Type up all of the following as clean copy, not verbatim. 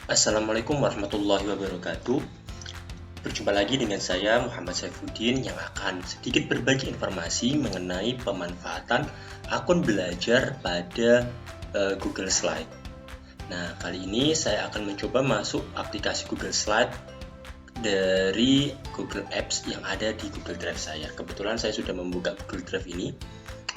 Assalamualaikum warahmatullahi wabarakatuh. Berjumpa lagi dengan saya Muhammad Saifuddin yang akan sedikit berbagi informasi mengenai pemanfaatan akun belajar pada Google Slide. Nah, kali ini saya akan mencoba masuk aplikasi Google Slide dari Google Apps yang ada di Google Drive saya. Kebetulan saya sudah membuka Google Drive ini.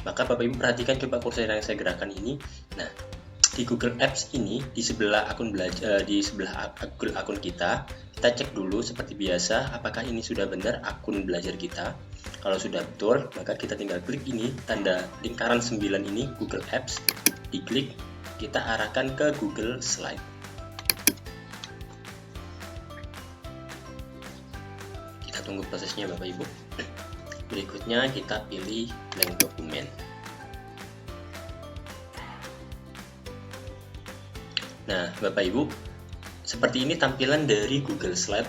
Maka Bapak Ibu perhatikan coba kursor yang saya gerakan ini. Nah, di Google Apps ini di sebelah akun Google akun kita cek dulu seperti biasa apakah ini sudah benar akun belajar kita. Kalau sudah betul, maka kita tinggal klik ini tanda lingkaran 9 ini Google Apps, diklik, kita arahkan ke Google Slide. Kita tunggu prosesnya Bapak Ibu. Berikutnya kita pilih blank dokumen. Nah, Bapak Ibu, seperti ini tampilan dari Google Slide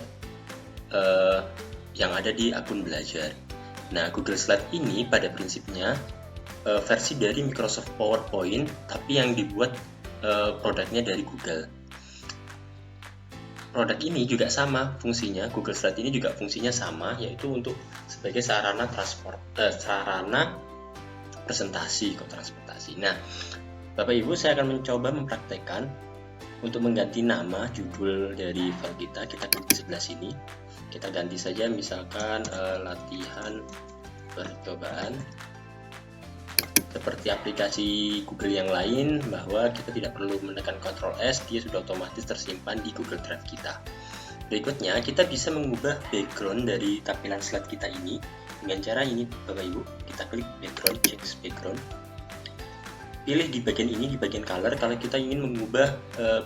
yang ada di akun belajar. Nah, Google Slide ini pada prinsipnya versi dari Microsoft PowerPoint, tapi yang dibuat produknya dari Google. Produk ini juga sama fungsinya, Google Slide ini juga fungsinya sama, yaitu untuk sebagai sarana presentasi atau transportasi. Nah, Bapak Ibu, saya akan mencoba mempraktekkan untuk mengganti nama judul dari file kita klik di sebelah sini. Kita ganti saja misalkan latihan percobaan. Seperti aplikasi Google yang lain, bahwa kita tidak perlu menekan Ctrl S, dia sudah otomatis tersimpan di Google Drive kita. Berikutnya, kita bisa mengubah background dari tampilan slide kita ini dengan cara ini, Bapak Ibu. Kita klik background, change background. Pilih di bagian ini, di bagian color, kalau kita ingin mengubah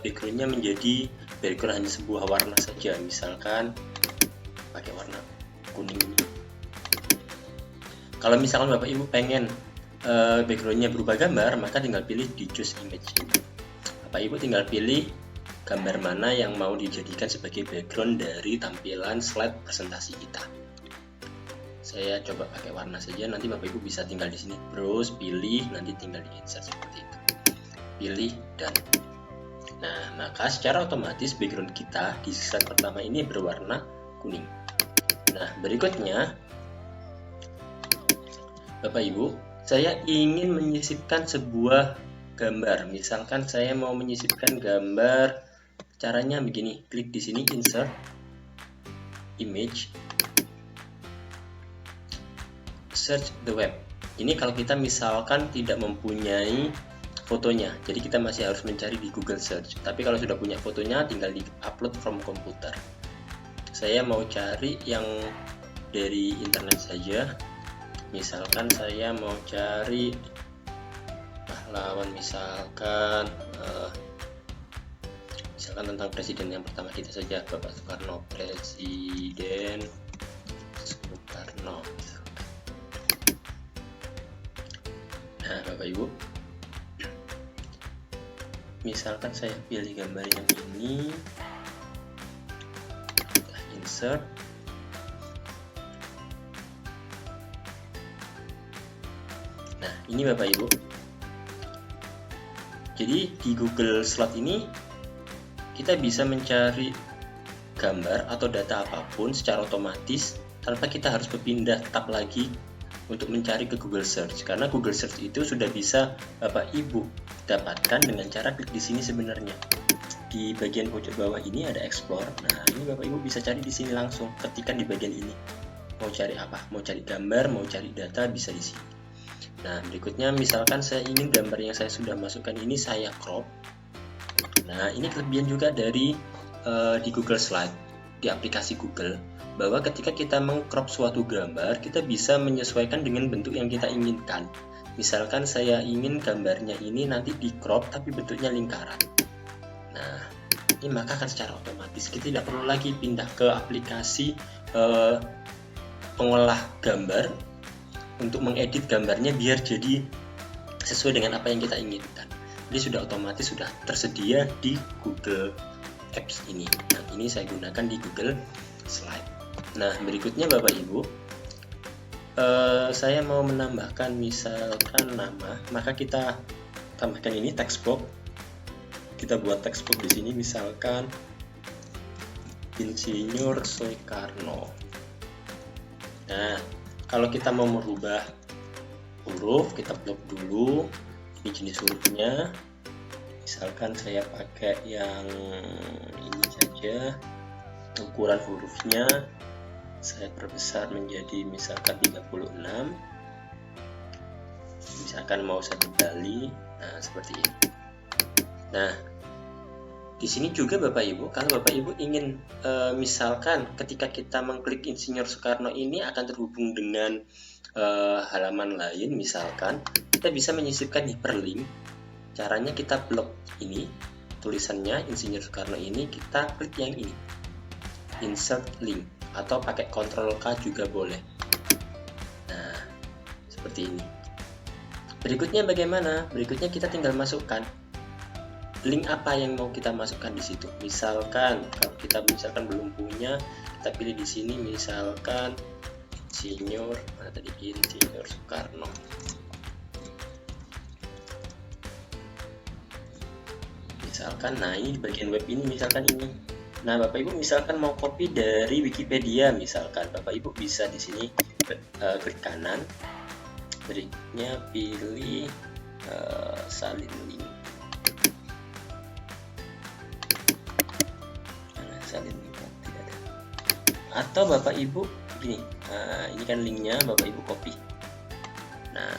backgroundnya menjadi background hanya sebuah warna saja, misalkan pakai warna kuning ini. Kalau misalkan Bapak Ibu pengen backgroundnya berubah gambar, maka tinggal pilih di choose image. Bapak Ibu tinggal pilih gambar mana yang mau dijadikan sebagai background dari tampilan slide presentasi kita. Saya coba pakai warna saja, nanti Bapak Ibu bisa tinggal di sini browse, pilih, nanti tinggal di insert seperti itu. Pilih dan. Nah, maka secara otomatis background kita di slide pertama ini berwarna kuning. Nah, berikutnya Bapak Ibu, saya ingin menyisipkan sebuah gambar. Misalkan saya mau menyisipkan gambar, caranya begini, klik di sini insert image, search the web. Ini kalau kita misalkan tidak mempunyai fotonya, jadi kita masih harus mencari di Google Search. Tapi kalau sudah punya fotonya, tinggal di upload from komputer. Saya mau cari yang dari internet saja. Misalkan saya mau cari pahlawan, misalkan tentang presiden yang pertama kita saja, Bapak Soekarno, Presiden Soekarno. Nah, Bapak Ibu, misalkan saya pilih gambar yang ini, kita insert, nah ini Bapak Ibu, jadi di Google Slide ini kita bisa mencari gambar atau data apapun secara otomatis tanpa kita harus berpindah tab lagi untuk mencari ke Google Search, karena Google Search itu sudah bisa Bapak Ibu dapatkan dengan cara klik di sini. Sebenarnya di bagian pojok bawah ini ada Explore. Nah, ini Bapak Ibu bisa cari di sini langsung, ketikkan di bagian ini. Mau cari apa? Mau cari gambar, mau cari data, bisa di sini. Nah, berikutnya misalkan saya ingin gambar yang saya sudah masukkan ini saya crop. Nah, ini kelebihan juga dari di Google Slide, di aplikasi Google, bahwa ketika kita mengcrop suatu gambar, kita bisa menyesuaikan dengan bentuk yang kita inginkan. Misalkan saya ingin gambarnya ini nanti di crop tapi bentuknya lingkaran. Nah, ini maka akan secara otomatis kita tidak perlu lagi pindah ke aplikasi pengolah gambar untuk mengedit gambarnya biar jadi sesuai dengan apa yang kita inginkan. Jadi sudah otomatis sudah tersedia di Google Apps ini. Nah, ini saya gunakan di Google Slide. Nah, berikutnya Bapak Ibu, saya mau menambahkan misalkan nama, maka kita tambahkan ini text box kita buat textbook di sini, misalkan Insinyur Soekarno. Nah, kalau kita mau merubah huruf, kita blok dulu. Ini jenis hurufnya. Misalkan saya pakai yang ini saja. Ukuran hurufnya saya perbesar menjadi misalkan 36. Misalkan mau satu kali, nah seperti ini. Nah, di sini juga Bapak Ibu, kalau Bapak Ibu ingin misalkan ketika kita mengklik Insinyur Soekarno ini akan terhubung dengan halaman lain, misalkan kita bisa menyisipkan hyperlink. Caranya kita blok ini, tulisannya Insinyur Soekarno ini, kita klik yang ini, insert link, atau pakai Ctrl K juga boleh. Nah, seperti ini. Berikutnya bagaimana? Berikutnya kita tinggal masukkan link apa yang mau kita masukkan di situ. Misalkan kalau kita belum punya, kita pilih di sini misalkan Insinyur Soekarno. Misalkan, nah ini di bagian web ini, misalkan ini. Nah, Bapak Ibu misalkan mau copy dari Wikipedia, misalkan Bapak Ibu bisa di sini klik kanan, berikutnya pilih salin link. Nah, salin link tidak ada. Atau Bapak Ibu gini, ini kan linknya, Bapak Ibu copy. Nah,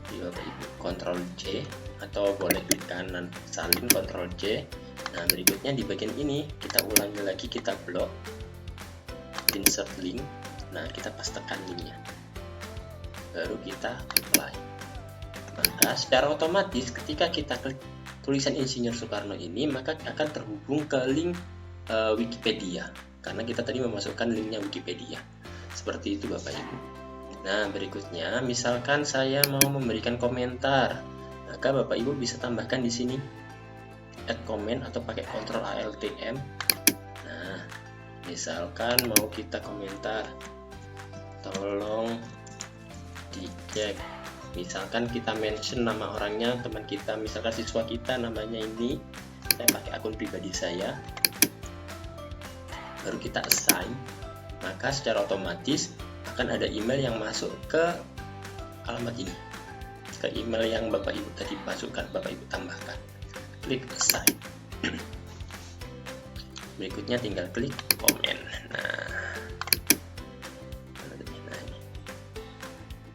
di Bapak Ibu Ctrl J, atau boleh klik kanan salin Ctrl J. Nah, berikutnya di bagian ini kita ulangi lagi, kita blok, insert link. Nah, kita pastekan linknya, baru kita apply. Maka secara otomatis ketika kita klik tulisan Insinyur Soekarno ini, maka akan terhubung ke link Wikipedia, karena kita tadi memasukkan linknya Wikipedia. Seperti itu Bapak Ibu. Nah, berikutnya misalkan saya mau memberikan komentar, maka Bapak Ibu bisa tambahkan di sini add comment atau pakai Ctrl Alt M. Nah, misalkan mau kita komentar, tolong dicek. Misalkan kita mention nama orangnya, teman kita, misalkan siswa kita namanya ini, saya pakai akun pribadi saya, baru kita assign, maka secara otomatis akan ada email yang masuk ke alamat ini, ke email yang Bapak Ibu tadi masukkan, Bapak Ibu tambahkan. Klik assign. Berikutnya tinggal klik komen. Nah,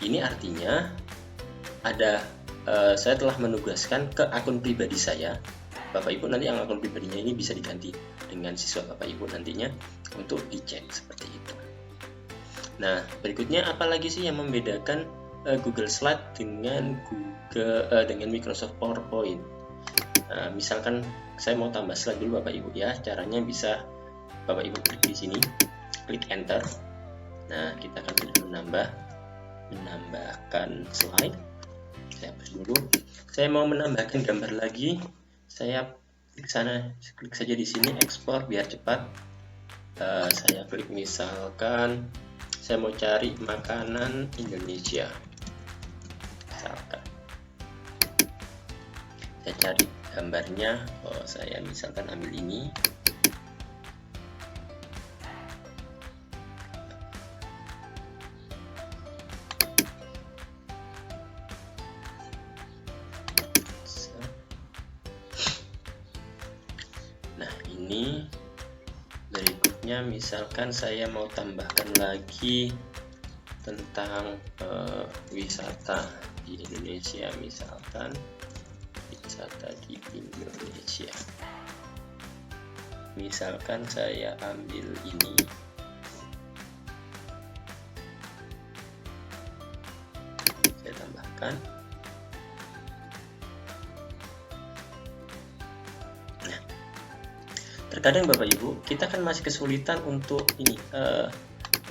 ini artinya ada saya telah menugaskan ke akun pribadi saya. Bapak Ibu nanti yang akun pribadinya ini bisa diganti dengan siswa Bapak Ibu nantinya untuk dicek seperti itu. Nah, berikutnya apalagi sih yang membedakan Google Slide dengan dengan Microsoft PowerPoint? Nah, misalkan saya mau tambah slide dulu Bapak Ibu ya. Caranya bisa Bapak Ibu klik di sini, klik enter. Nah, kita akan pilih menambahkan slide. Saya hapus dulu. Saya mau menambahkan gambar lagi. Saya klik sana, klik saja di sini ekspor biar cepat. Saya klik misalkan saya mau cari makanan Indonesia. Misalkan saya cari gambarnya, saya misalkan ambil ini. Nah, ini berikutnya misalkan saya mau tambahkan lagi tentang wisata di Indonesia, misalkan wisata di Indonesia. Misalkan saya ambil ini, saya tambahkan. Nah, terkadang Bapak Ibu kita kan masih kesulitan untuk ini,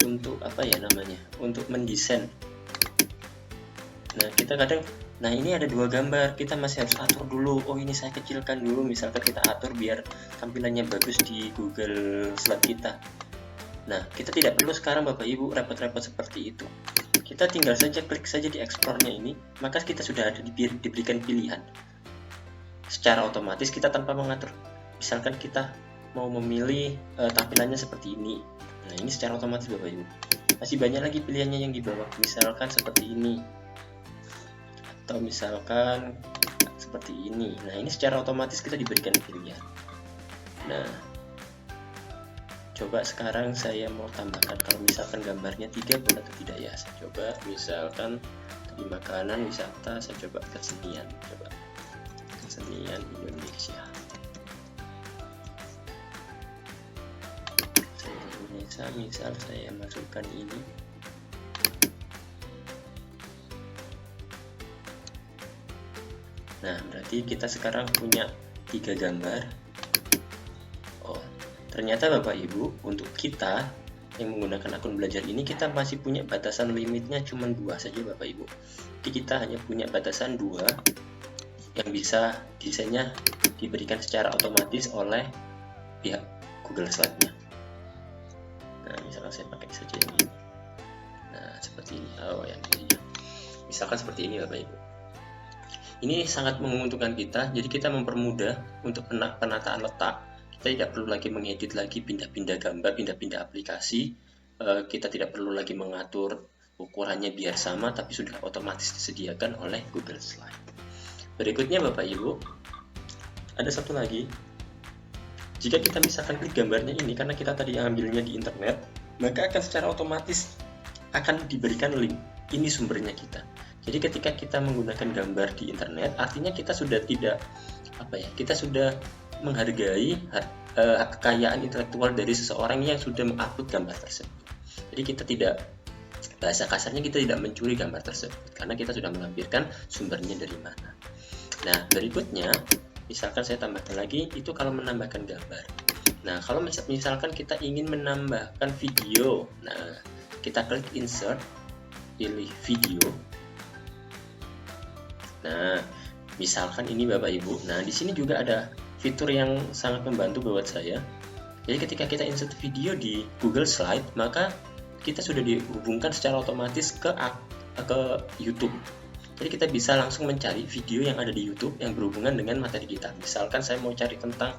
untuk apa ya namanya, untuk mendesain. Nah, kita kadang, nah ini ada dua gambar, kita masih harus atur dulu. Oh, ini saya kecilkan dulu, misalkan kita atur biar tampilannya bagus di Google Slide kita. Nah, kita tidak perlu sekarang Bapak Ibu repot-repot seperti itu. Kita tinggal saja klik saja di ekspornya ini, maka kita sudah ada diberikan pilihan. secara otomatis kita tanpa mengatur. Misalkan kita mau memilih tampilannya seperti ini. Nah, ini secara otomatis Bapak Ibu. Masih banyak lagi pilihannya yang di bawah. Misalkan seperti ini. Atau misalkan seperti ini. Nah, ini secara otomatis kita diberikan pilihan. Nah, coba sekarang saya mau tambahkan, kalau misalkan gambarnya 3 boleh atau tidak ya. Saya coba misalkan tadi makanan, wisata, saya coba kesenian. Coba kesenian Indonesia. Misal saya masukkan ini. Nah, berarti kita sekarang punya 3 gambar. Oh, ternyata Bapak Ibu, untuk kita yang menggunakan akun belajar ini, kita masih punya batasan limitnya cuma 2 saja Bapak Ibu. Jadi kita hanya punya batasan 2 yang bisa desainnya diberikan secara otomatis oleh pihak Google Slide-nya. Nah, misalkan saya pakai saja ini. Nah, seperti ini. Oh, yang ini. Misalkan seperti ini Bapak Ibu. Ini sangat menguntungkan kita, jadi kita mempermudah untuk penataan letak. Kita tidak perlu lagi mengedit lagi, pindah-pindah gambar, pindah-pindah aplikasi. Kita tidak perlu lagi mengatur ukurannya biar sama, tapi sudah otomatis disediakan oleh Google Slide. Berikutnya Bapak Ibu, ada satu lagi. Jika kita misalkan klik gambarnya ini, karena kita tadi ambilnya di internet, maka akan secara otomatis akan diberikan link. Ini sumbernya kita. Jadi ketika kita menggunakan gambar di internet, artinya kita sudah tidak kita sudah menghargai kekayaan intelektual dari seseorang yang sudah mengupload gambar tersebut. Jadi kita tidak, bahasa kasarnya kita tidak mencuri gambar tersebut, karena kita sudah melampirkan sumbernya dari mana. Nah, berikutnya misalkan saya tambahkan lagi, itu kalau menambahkan gambar. Nah, kalau misalkan kita ingin menambahkan video, nah kita klik insert, pilih video. Nah, misalkan ini Bapak Ibu. Nah, di sini juga ada fitur yang sangat membantu buat saya. Jadi ketika kita insert video di Google Slide, maka kita sudah dihubungkan secara otomatis ke YouTube. Jadi kita bisa langsung mencari video yang ada di YouTube yang berhubungan dengan materi kita. Misalkan saya mau cari tentang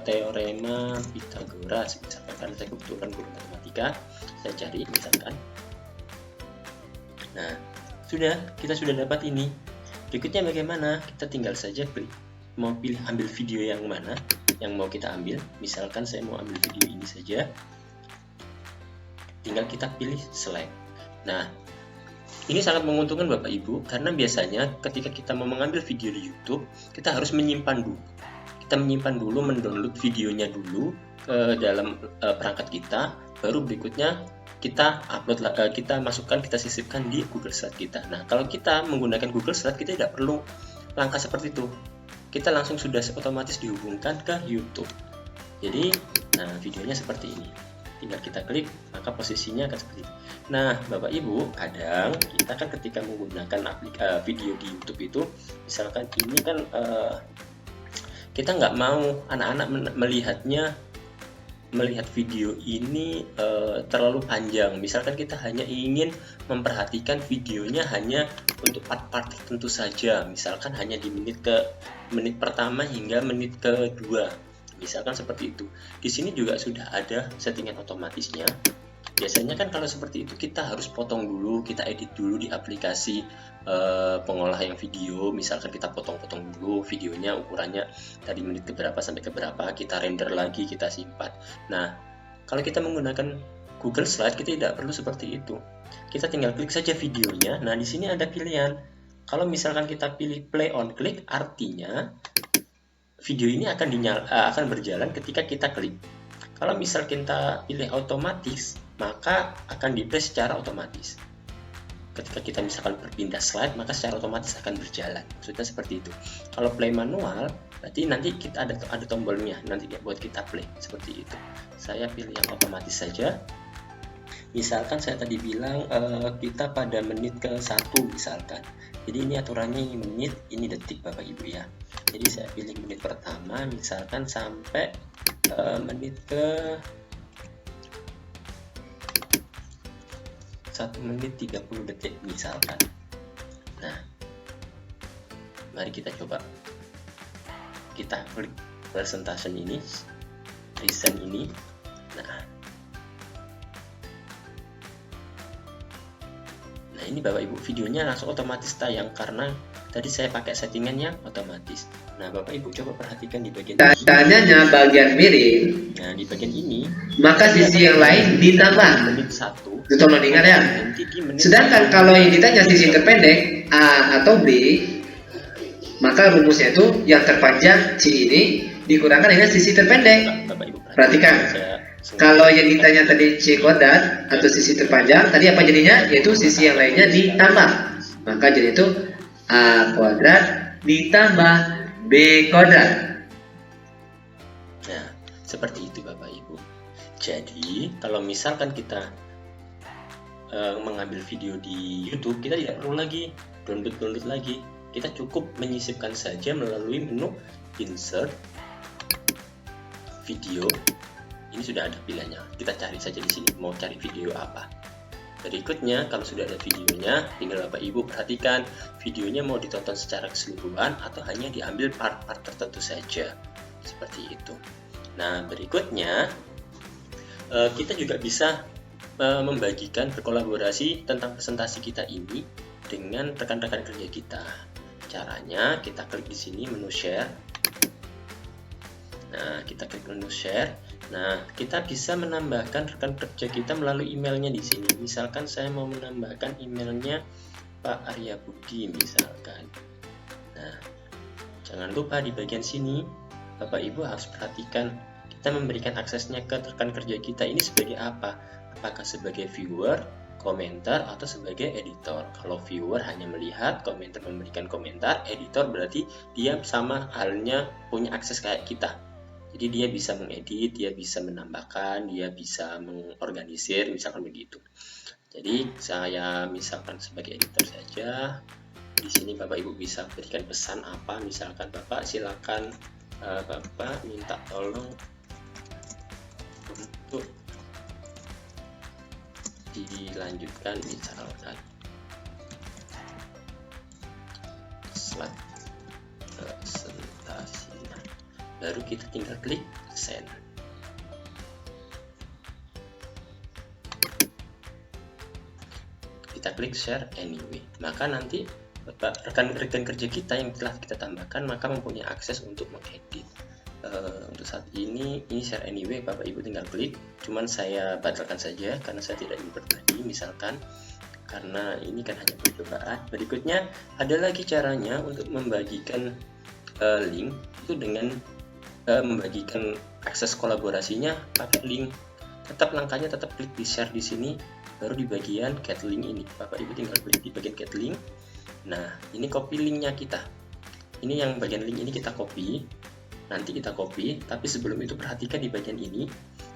teorema Pythagoras, misalkan karena saya kebetulan guru matematika, saya cari misalkan. Nah, kita sudah dapat ini. Berikutnya bagaimana? Kita tinggal saja klik, mau ambil video yang mana yang mau kita ambil. Misalkan saya mau ambil video ini saja, tinggal kita pilih select. Nah, ini sangat menguntungkan Bapak Ibu, karena biasanya ketika kita mau mengambil video di YouTube, kita harus menyimpan dulu. Kita menyimpan dulu, mendownload videonya dulu ke dalam perangkat kita, baru berikutnya kita upload, kita masukkan, kita sisipkan di Google Slide kita. Nah, kalau kita menggunakan Google Slide, kita tidak perlu langkah seperti itu. Kita langsung sudah otomatis dihubungkan ke YouTube. Jadi, nah videonya seperti ini. Tinggal kita klik, maka posisinya akan seperti ini. Nah, Bapak Ibu, kadang kita kan ketika menggunakan video di YouTube itu, misalkan ini kan kita nggak mau anak-anak melihat video ini terlalu panjang. Misalkan kita hanya ingin memperhatikan videonya hanya untuk part-part tertentu saja. Misalkan hanya di menit pertama hingga menit kedua. Misalkan seperti itu. Di sini juga sudah ada settingan otomatisnya. Biasanya kan kalau seperti itu kita harus potong dulu, kita edit dulu di aplikasi pengolah yang video. Misalkan kita potong-potong dulu videonya, ukurannya tadi menit keberapa sampai keberapa, kita render lagi, kita simpan. Nah, kalau kita menggunakan Google Slide, kita tidak perlu seperti itu. Kita tinggal klik saja videonya. Nah, di sini ada pilihan. Kalau misalkan kita pilih play on click, artinya video ini akan berjalan ketika kita klik. Kalau misal kita pilih otomatis, maka akan di-play secara otomatis. Ketika kita misalkan berpindah slide, maka secara otomatis akan berjalan. Maksudnya seperti itu. Kalau play manual, berarti nanti kita ada tombolnya, nanti buat kita play seperti itu. Saya pilih yang otomatis saja. Misalkan saya tadi bilang kita pada menit ke-1 misalkan. Jadi ini aturannya ini menit, ini detik Bapak Ibu ya. Jadi saya pilih menit pertama misalkan sampai menit ke 1 menit 30 detik misalkan. Nah, mari kita coba. kita klik presentation ini, present ini. Nah ini Bapak Ibu, videonya langsung otomatis tayang karena tadi saya pakai settingan yang otomatis. Nah Bapak Ibu coba perhatikan di bagian ini. Tandanya bagian miring. Nah di bagian ini, maka sisi yang lain ditambah. Menit 1. Tolong diingat ya. Sedangkan kalau yang ditanya sisi terpendek A atau B, maka rumusnya itu yang terpanjang C ini dikurangkan dengan sisi terpendek. Bapak Ibu perhatikan. Kalau yang ditanya tadi C kuadrat atau sisi terpanjang, tadi apa jadinya? Yaitu sisi yang lainnya ditambah. Maka jadi itu A kuadrat ditambah B kuadrat. Nah, seperti itu Bapak Ibu. Jadi, kalau misalkan kita mengambil video di YouTube, kita tidak perlu lagi download lagi. Kita cukup menyisipkan saja melalui menu Insert, Video. Ini sudah ada pilihannya. Kita cari saja di sini mau cari video apa. Berikutnya, kalau sudah ada videonya, tinggal Bapak Ibu perhatikan videonya mau ditonton secara keseluruhan atau hanya diambil part-part tertentu saja. Seperti itu. Nah, berikutnya kita juga bisa membagikan, berkolaborasi tentang presentasi kita ini dengan rekan-rekan kerja kita. Caranya kita klik di sini menu share. Nah, kita klik menu share. Nah, kita bisa menambahkan rekan kerja kita melalui emailnya di sini. Misalkan saya mau menambahkan emailnya Pak Arya Budi misalkan. Nah, jangan lupa di bagian sini Bapak Ibu harus perhatikan kita memberikan aksesnya ke rekan kerja kita ini sebagai apa? Apakah sebagai viewer, komentar, atau sebagai editor? Kalau viewer hanya melihat, komentar memberikan komentar, editor berarti dia sama halnya punya akses kayak kita. Jadi dia bisa mengedit, dia bisa menambahkan, dia bisa mengorganisir, misalkan begitu. Jadi saya misalkan sebagai editor saja. Di sini Bapak Ibu bisa berikan pesan apa, misalkan Bapak silakan Bapak minta tolong untuk dilanjutkan misalkan slide presentasinya. Baru kita tinggal klik send. Kita klik share anyway. Maka nanti rekan-rekan kerja kita yang telah kita tambahkan maka mempunyai akses untuk mengedit. Untuk saat ini share anyway, Bapak Ibu tinggal klik. Cuman saya batalkan saja karena saya tidak ingin berbagi misalkan, karena ini kan hanya percobaan. Berikutnya ada lagi caranya untuk membagikan link itu dengan membagikan akses kolaborasinya pakai link. Tetap langkahnya tetap klik di share di sini, baru di bagian get link ini Bapak Ibu tinggal klik di bagian get link. Nah ini copy linknya kita, ini yang bagian link ini kita copy, nanti kita copy. Tapi sebelum itu perhatikan di bagian ini,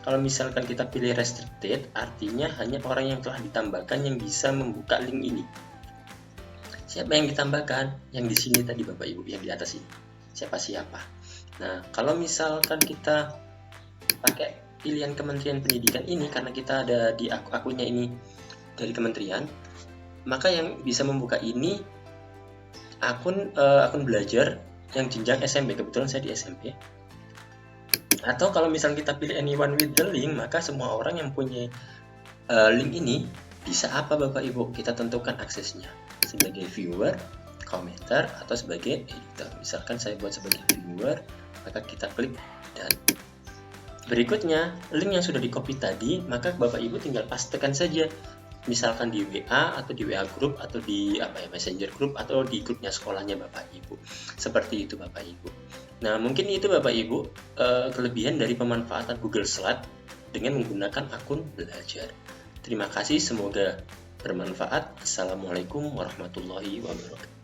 kalau misalkan kita pilih restricted artinya hanya orang yang telah ditambahkan yang bisa membuka link ini. Siapa yang ditambahkan? Yang di sini tadi Bapak Ibu, yang di atas ini siapa. Nah, kalau misalkan kita pakai pilihan Kementerian Pendidikan ini, karena kita ada di akunnya ini dari kementerian, maka yang bisa membuka ini akun belajar yang jenjang SMP. Kebetulan saya di SMP. Atau kalau misalnya kita pilih anyone with the link, maka semua orang yang punya link ini bisa apa Bapak Ibu? Kita tentukan aksesnya sebagai viewer, komentar, atau sebagai editor. Misalkan saya buat sebagai viewer, maka kita klik dan berikutnya link yang sudah di copy tadi, maka Bapak Ibu tinggal pastekan saja, misalkan di WA atau di WA group atau di Messenger group atau di grupnya sekolahnya Bapak Ibu. Seperti itu Bapak Ibu. Nah mungkin itu Bapak Ibu kelebihan dari pemanfaatan Google Slide dengan menggunakan akun belajar. Terima kasih, semoga bermanfaat. Assalamualaikum warahmatullahi wabarakatuh.